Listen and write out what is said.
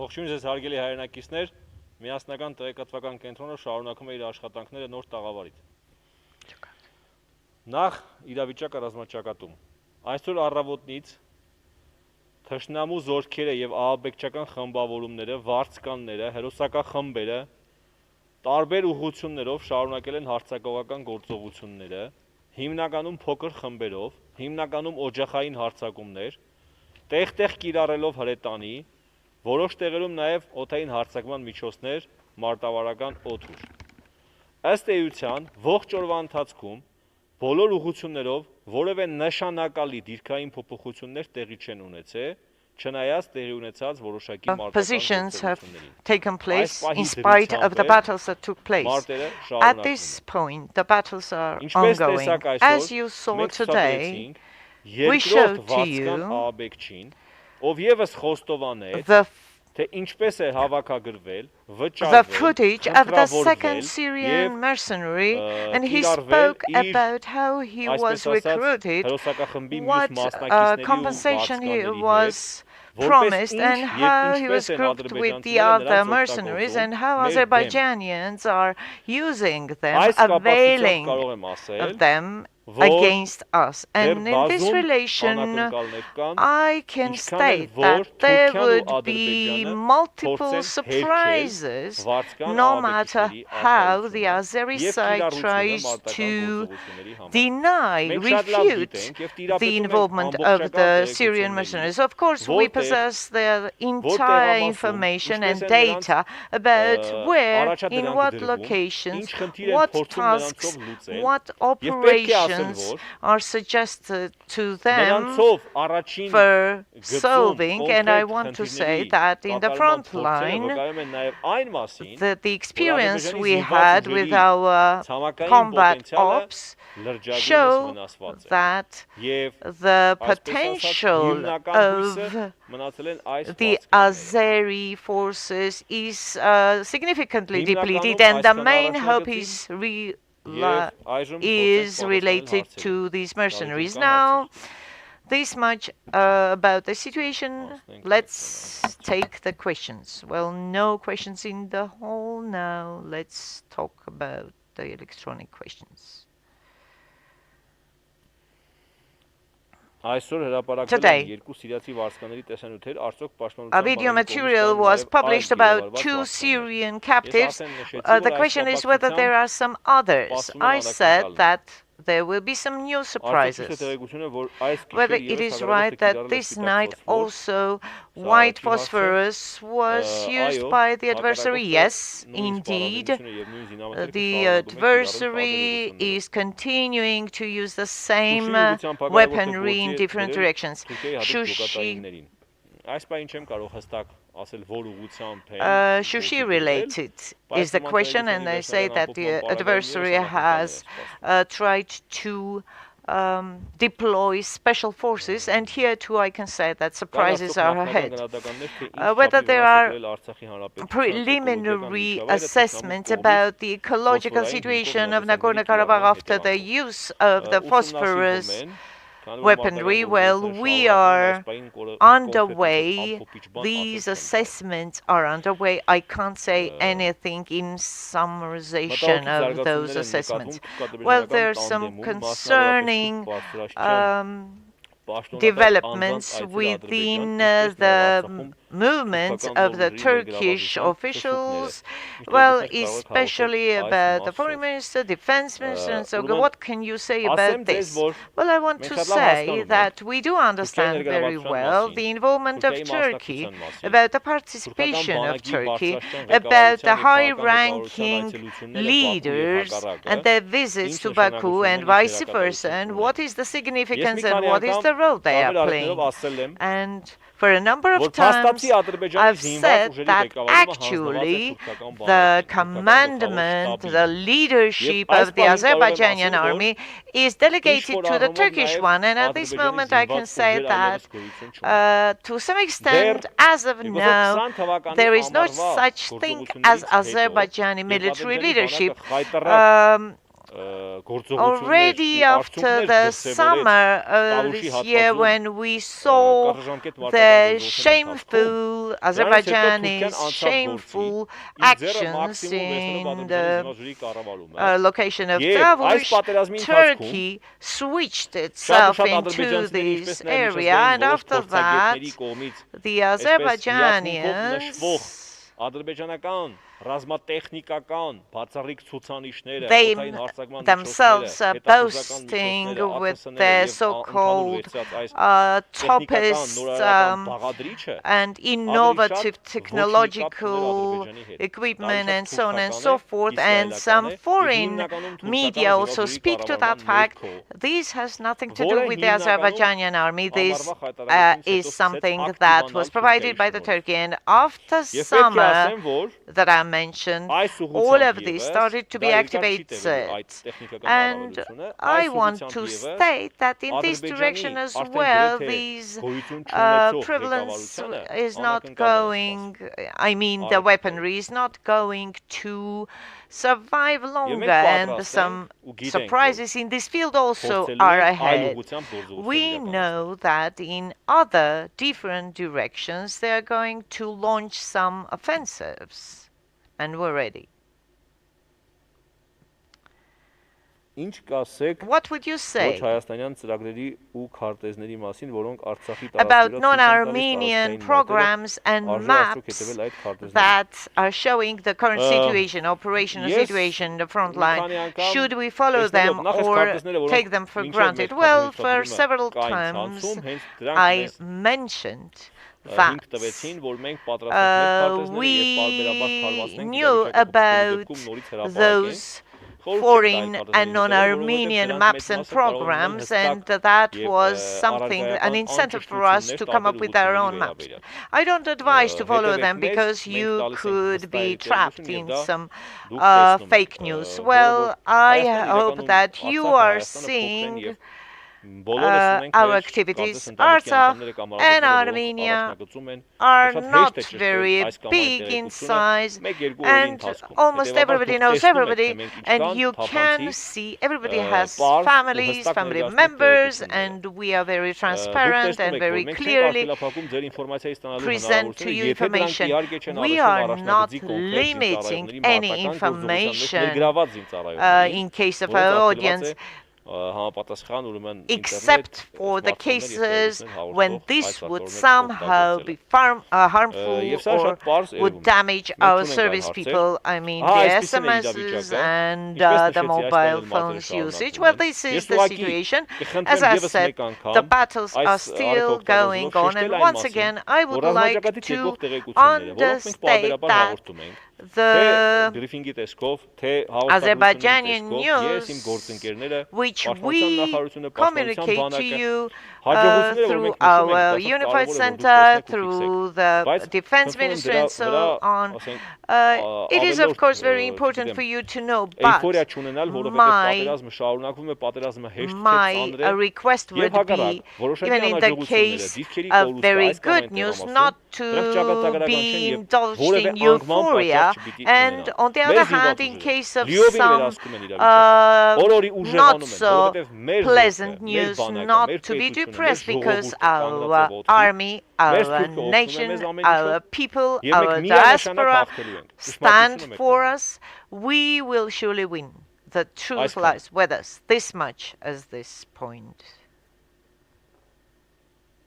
Ողջույն ձեզ հարգելի հայրենակիցներ, միասնական տեղեկատվական կենտրոնը շարունակում է իր աշխատանքները նոր տաղավարից։ Նախ իրավիճակը ռազմաճակատում։ Այսօր առավոտնից թշնամու զորքերը եւ ահաբեկչական խմբավորումները, վարձկանները, հերոսական խմբերը տարբեր ուղղություններով շարունակել են հարձակողական գործողությունները, հիմնականում փոքր խմբերով, հիմնականում օջախային հարձակումներ, տեղ-տեղ կիրառելով հրետանի, որոշ տեղերում նաև օդային հարձակման միջոցներ, մարտավարական օդուժ։ Ըստ էության, ողջ օրվա ընթացքում բոլոր ուղղություններով որևէ նշանակալի դիրքային փոփոխություններ տեղի չեն ունեցել, չնայած տեղի ունեցած որոշակի մարտական positions have taken place in spite of the battles that took place. At this point, the battles are ongoing. As you saw today, we showed to you the footage of the second Syrian mercenary, and he spoke about how he was recruited, what compensation he was promised, and how he was grouped with the other mercenaries, and how Azerbaijanians are using them, availing of them against us. And in this relation, I can state that there would be multiple surprises, no matter how the Azeri side tries to deny, refute the involvement of the Syrian mercenaries. Of course, we possess the entire information and data about where, in what locations, what tasks, what operations are suggested to them for solving, and I want to say that in the front line, the experience we had with our combat ops show that the potential of the Azeri forces is significantly depleted, and the main hope is related to these mercenaries. Now, this much about the situation. Let's take the questions. Well, no questions in the hall. Now, let's talk about the electronic questions. Today, a video material was published about 2 Syrian captives. The question is whether there are some others. I said that there will be some new surprises. Whether it is right that this night also white phosphorus was used by the adversary? Yes, indeed. The adversary is continuing to use the same weaponry in different directions. Shushi related is the question, and they say that the adversary has tried to deploy special forces, and here too I can say that surprises are ahead. Whether there are preliminary assessments about the ecological situation of Nagorno-Karabakh after the use of the phosphorus weaponry, well, we are underway. These assessments are underway. I can't say anything in summarization of those assessments. Well, there's some concerning developments within the movements of the Turkish officials, well, especially about the foreign minister, defense minister, and so on. What can you say about this? Well, I want to say that we do understand very well the involvement of Turkey, about the participation of Turkey, about the high-ranking leaders and their visits to Baku and vice versa, and what is the significance and what is the role they are playing. And for a number of times, I've said that actually the commandment, the leadership of the Azerbaijani army is delegated to the Turkish one, and at this moment I can say that to some extent, as of now, there is no such thing as Azerbaijani military leadership. Already after the summer this year, when we saw the shameful Azerbaijani's shameful actions in the location of Tavush, Turkey switched itself into this area, and after that the Azerbaijanians they themselves are boasting with their so-called toppest and innovative technological equipment and so on and so forth, and some foreign media also speak to that fact. This has nothing to do with the Azerbaijani army. This is something that was provided by the Turkey, and after summer that I mentioned, all of this started to be activated. And I want to state that in this direction as well, this prevalence is not going, I mean the weaponry is not going to survive longer, and some surprises in this field also are ahead. We know that in other different directions they are going to launch some offensives, and we're ready. What would you say about non-Armenian programs and maps that are showing the current situation, operational situation, the front line? Should we follow them or take them for granted? Well, for several times I mentioned that we knew about those foreign and non-Armenian maps and programs, and that was something, an incentive for us to come up with our own maps. I don't advise to follow them because you could be trapped in some fake news. Well, I hope that you are seeing our activities. Artsrun and Armenia are not very big in size, and almost everybody knows everybody, and you can see everybody has families, family members, and we are very transparent and very clearly present to you information. We are not limiting any information in case of our audience, except for the cases when this would somehow be harmful or would damage our service people, I mean the SMSs and the mobile phones usage. Well, this is the situation. As I said, the battles are still going on, and once again I would like to understate that the Azerbaijani news, which we communicate to you through our Unified Center, through the Defense Ministry and so on, it is of course very important for you to know, but my request would be, even in the case of very good news, not to be indulged in euphoria, and on the other hand, in case of some not so pleasant news, not to be depressed, because our army, our nation, our people, our diaspora stand for us. We will surely win. The truth lies with us, this much as this point.